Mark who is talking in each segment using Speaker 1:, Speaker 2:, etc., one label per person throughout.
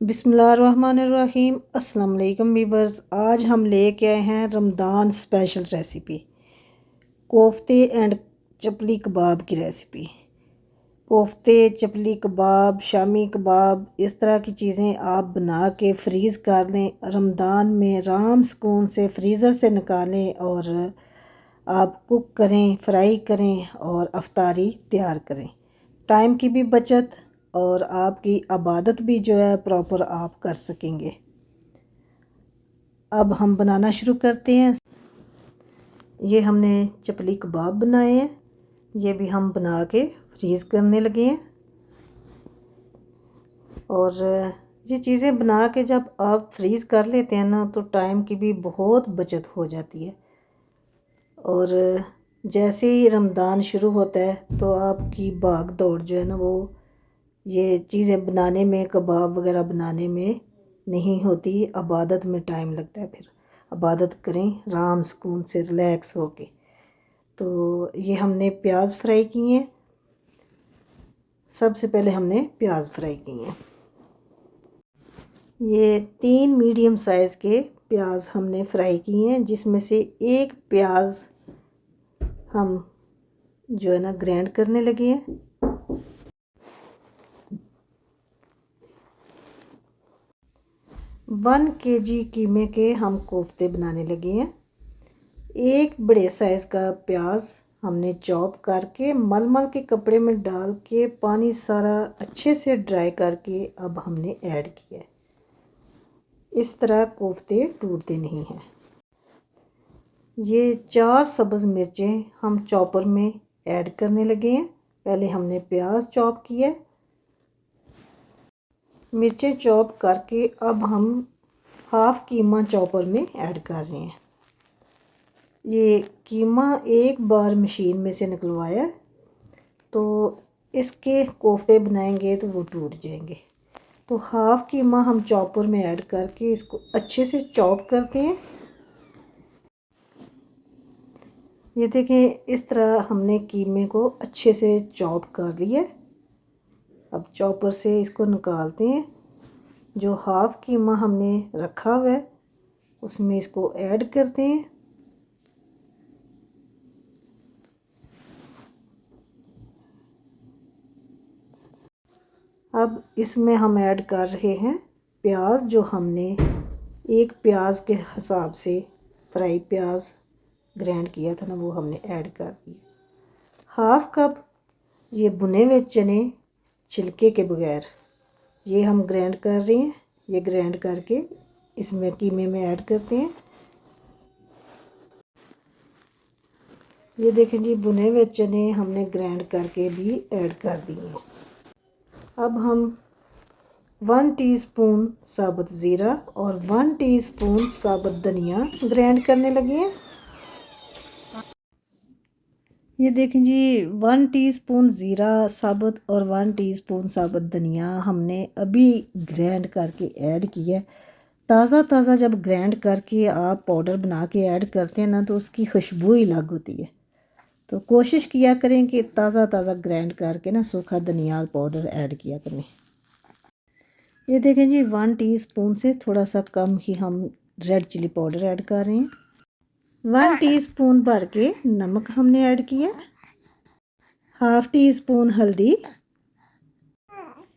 Speaker 1: बिस्मिल्लाहिर्रहमानिर्रहीम। अस्सलाम वालेकुम वीवर्स। आज हम लेके आए हैं रमज़ान स्पेशल रेसिपी, कोफ्ते एंड चपली कबाब की रेसिपी। कोफ्ते, चपली कबाब, शामी कबाब, इस तरह की चीज़ें आप बना के फ्रीज़ कर लें। रमज़ान में आराम सुकून से फ्रीज़र से निकालें और आप कुक करें, फ्राई करें और अफ्तारी तैयार करें। टाइम की भी बचत और आपकी इबादत भी जो है प्रॉपर आप कर सकेंगे। अब हम बनाना शुरू करते हैं। ये हमने चपली कबाब बनाए हैं, ये भी हम बना के फ्रीज़ करने लगे हैं। और ये चीज़ें बना के जब आप फ्रीज़ कर लेते हैं ना, तो टाइम की भी बहुत बचत हो जाती है। और जैसे ही रमज़ान शुरू होता है तो आपकी भाग दौड़ जो है ना, वो ये चीज़ें बनाने में, कबाब वगैरह बनाने में नहीं होती। इबादत में टाइम लगता है। फिर इबादत करें आराम सुकून से, रिलैक्स होके। तो ये हमने प्याज फ्राई किए हैं। सबसे पहले हमने प्याज फ्राई किए हैं। ये 3 मीडियम साइज़ के प्याज हमने फ्राई किए हैं, जिसमें से एक प्याज हम जो है ना ग्राइंड करने लगे हैं। 1 kg कीमे के हम कोफ्ते बनाने लगे हैं। एक बड़े साइज़ का प्याज हमने चॉप करके मलमल के कपड़े में डाल के पानी सारा अच्छे से ड्राई करके अब हमने ऐड किया है। इस तरह कोफ्ते टूटते नहीं हैं। ये 4 सब्ज़ मिर्चें हम चॉपर में ऐड करने लगे हैं। पहले हमने प्याज चॉप किया, मिर्चें चॉप करके अब हम हाफ़ कीमा चॉपर में ऐड कर रहे हैं। ये कीमा एक बार मशीन में से निकलवाया, तो इसके कोफ्ते बनाएंगे तो वो टूट जाएंगे। तो हाफ़ कीमा हम चॉपर में ऐड करके इसको अच्छे से चॉप करते हैं। ये देखें, इस तरह हमने कीमे को अच्छे से चॉप कर लिया। अब चॉपर से इसको निकालते हैं। जो हाफ़ कीमा हमने रखा हुआ है उसमें इसको ऐड करते हैं। अब इसमें हम ऐड कर रहे हैं प्याज, जो हमने एक प्याज के हिसाब से फ्राई प्याज ग्राइंड किया था ना, वो हमने ऐड कर दिया। हाफ़ कप ये भुने हुए चने छिलके के बगैर ये हम ग्राइंड कर रहे हैं। ये ग्राइंड करके इसमें कीमे में ऐड करते हैं। ये देखें जी, भुने हुए चने हमने ग्राइंड करके भी ऐड कर दिए हैं। अब हम 1 टीस्पून साबुत ज़ीरा और 1 टीस्पून साबुत धनिया ग्राइंड करने लगे हैं। ये देखें जी, 1 टीस्पून ज़ीरा साबुत और 1 टीस्पून साबुत धनिया हमने अभी ग्राइंड करके ऐड किया है। ताज़ा ताज़ा जब ग्राइंड करके आप पाउडर बना के ऐड करते हैं ना, तो उसकी खुशबू ही अलग होती है। तो कोशिश किया करें कि ताज़ा ताज़ा ग्राइंड करके ना सूखा धनिया पाउडर ऐड किया करें। ये देखें जी, 1 टीस्पून से थोड़ा सा कम ही हम रेड चिली पाउडर ऐड कर रहे हैं। 1 टीस्पून भर के नमक हमने ऐड किया, हाफ़ टी स्पून हल्दी,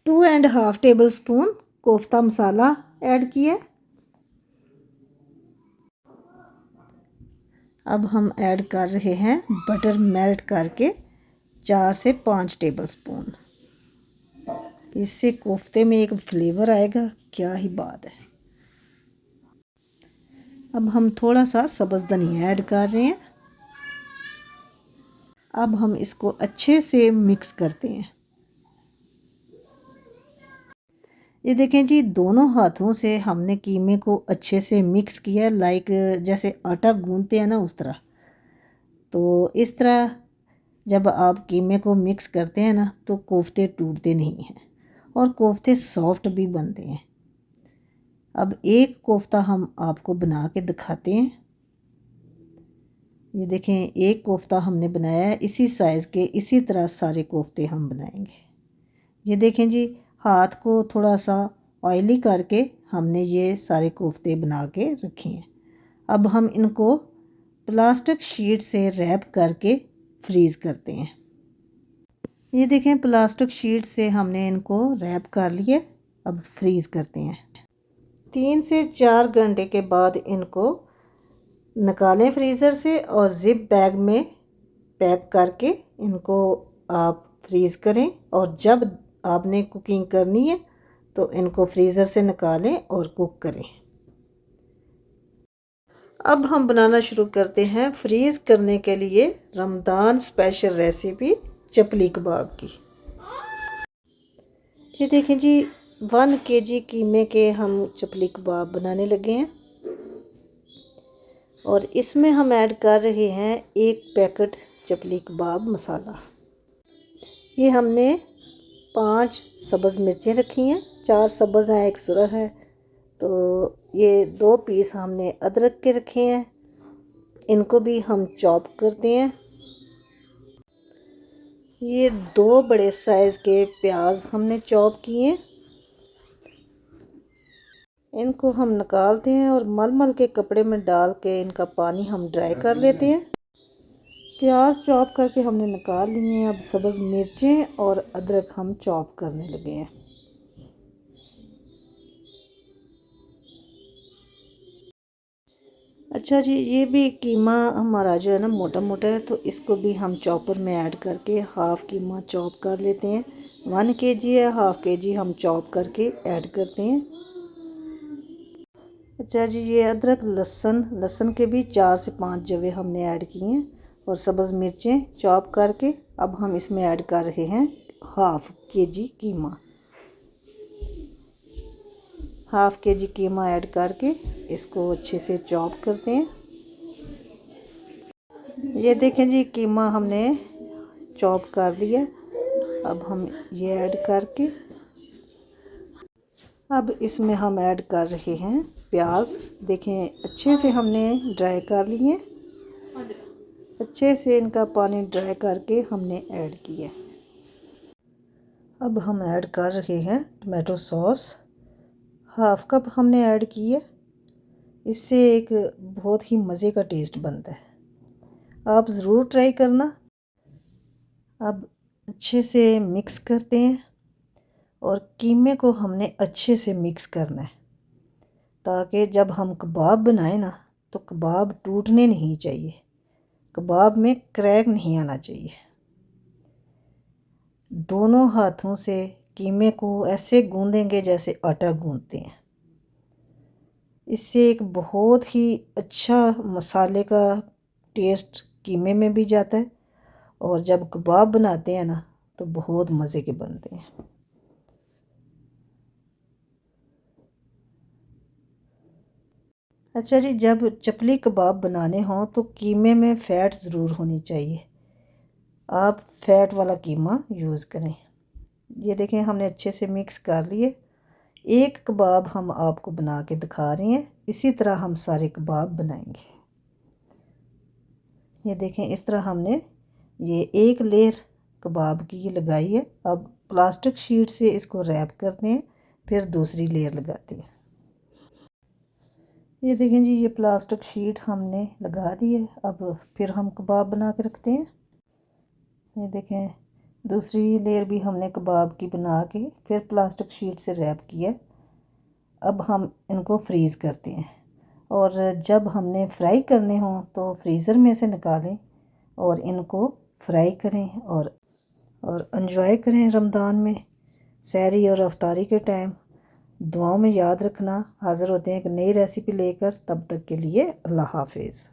Speaker 1: 2.5 टेबल स्पून कोफ्ता मसाला ऐड किया। अब हम ऐड कर रहे हैं बटर मेल्ट करके 4 से 5 टेबल स्पून। इससे कोफ्ते में एक फ्लेवर आएगा, क्या ही बात है। अब हम थोड़ा सा सब्ज़ धनिया ऐड कर रहे हैं। अब हम इसको अच्छे से मिक्स करते हैं। ये देखें जी, दोनों हाथों से हमने कीमे को अच्छे से मिक्स किया, लाइक जैसे आटा गूंदते हैं ना, उस तरह। तो इस तरह जब आप कीमे को मिक्स करते हैं ना, तो कोफ्ते टूटते नहीं हैं और कोफ्ते सॉफ्ट भी बनते हैं। अब एक कोफ्ता हम आपको बना के दिखाते हैं। ये देखें, एक कोफ्ता हमने बनाया है। इसी साइज़ के इसी तरह सारे कोफ्ते हम बनाएंगे। ये देखें जी, हाथ को थोड़ा सा ऑयली करके हमने ये सारे कोफ्ते बना के रखे हैं। अब हम इनको प्लास्टिक शीट से रैप करके फ्रीज़ करते हैं। ये देखें, प्लास्टिक शीट से हमने इनको रैप कर लिया। अब फ्रीज़ करते हैं। 3 से 4 घंटे के बाद इनको निकालें फ्रीज़र से और ज़िप बैग में पैक करके इनको आप फ्रीज़ करें। और जब आपने कुकिंग करनी है तो इनको फ्रीज़र से निकालें और कुक करें। अब हम बनाना शुरू करते हैं फ्रीज़ करने के लिए रमज़ान स्पेशल रेसिपी चपली कबाब की। ये देखें जी, 1 kg कीमे के हम चपली कबाब बनाने लगे हैं और इसमें हम ऐड कर रहे हैं 1 पैकेट चपली कबाब मसाला। ये हमने 5 सब्ज़ मिर्चें रखी हैं, 4 सब्ज़ हैं, 1 सुरख है। तो ये 2 पीस हमने अदरक के रखे हैं, इनको भी हम चॉप करते हैं। ये 2 बड़े साइज़ के प्याज हमने चॉप किए हैं, इनको हम निकालते हैं और मलमल के कपड़े में डाल के इनका पानी हम ड्राई कर लेते हैं। प्याज चॉप करके हमने निकाल लिए हैं। अब सब्ज़ मिर्चें और अदरक हम चॉप करने लगे हैं। अच्छा जी, ये भी कीमा हमारा जो है ना मोटा मोटा है, तो इसको भी हम चॉपर में ऐड करके हाफ़ कीमा चॉप कर लेते हैं। 1 kg है, हाफ़ kg हम चॉप करके ऐड करते हैं। अच्छा जी, ये अदरक लहसुन के भी 4 से 5 जवे हमने ऐड किए हैं और सब्ज़ मिर्चें चॉप करके अब हम इसमें ऐड कर रहे हैं हाफ़ kg कीमा। हाफ़ kg कीमा ऐड करके इसको अच्छे से चॉप करते हैं। ये देखें जी, कीमा हमने चॉप कर लिया। अब हम ये ऐड करके अब इसमें हम ऐड कर रहे हैं प्याज। देखें, अच्छे से हमने ड्राई कर लिए, अच्छे से इनका पानी ड्राई करके हमने ऐड किया। अब हम ऐड कर रहे हैं टमाटो सॉस, हाफ़ कप हमने ऐड की है। इससे एक बहुत ही मज़े का टेस्ट बनता है, आप ज़रूर ट्राई करना। अब अच्छे से मिक्स करते हैं और कीमे को हमने अच्छे से मिक्स करना है ताकि जब हम कबाब बनाएं ना तो कबाब टूटने नहीं चाहिए, कबाब में क्रैक नहीं आना चाहिए। दोनों हाथों से कीमे को ऐसे गूंदेंगे जैसे आटा गूंदते हैं। इससे एक बहुत ही अच्छा मसाले का टेस्ट कीमे में भी जाता है और जब कबाब बनाते हैं ना तो बहुत मज़े के बनते हैं। अच्छा जी, जब चपली कबाब बनाने हों तो कीमे में फ़ैट ज़रूर होनी चाहिए, आप फ़ैट वाला कीमा यूज़ करें। ये देखें, हमने अच्छे से मिक्स कर लिए। एक कबाब हम आपको बना के दिखा रहे हैं, इसी तरह हम सारे कबाब बनाएंगे। ये देखें, इस तरह हमने ये एक लेयर कबाब की लगाई है। अब प्लास्टिक शीट से इसको रैप करते हैं, फिर दूसरी लेयर लगाते हैं। ये देखें जी, ये प्लास्टिक शीट हमने लगा दी है। अब फिर हम कबाब बना के रखते हैं। ये देखें, दूसरी लेयर भी हमने कबाब की बना के फिर प्लास्टिक शीट से रैप किया। अब हम इनको फ्रीज़ करते हैं और जब हमने फ्राई करने हों तो फ्रीज़र में से निकालें और इनको फ्राई करें और एंजॉय करें। रमज़ान में सहरी और अफ्तारी के टाइम दुआओं में याद रखना। हाज़िर होते हैं एक नई रेसिपी लेकर, तब तक के लिए अल्लाह हाफ़िज़।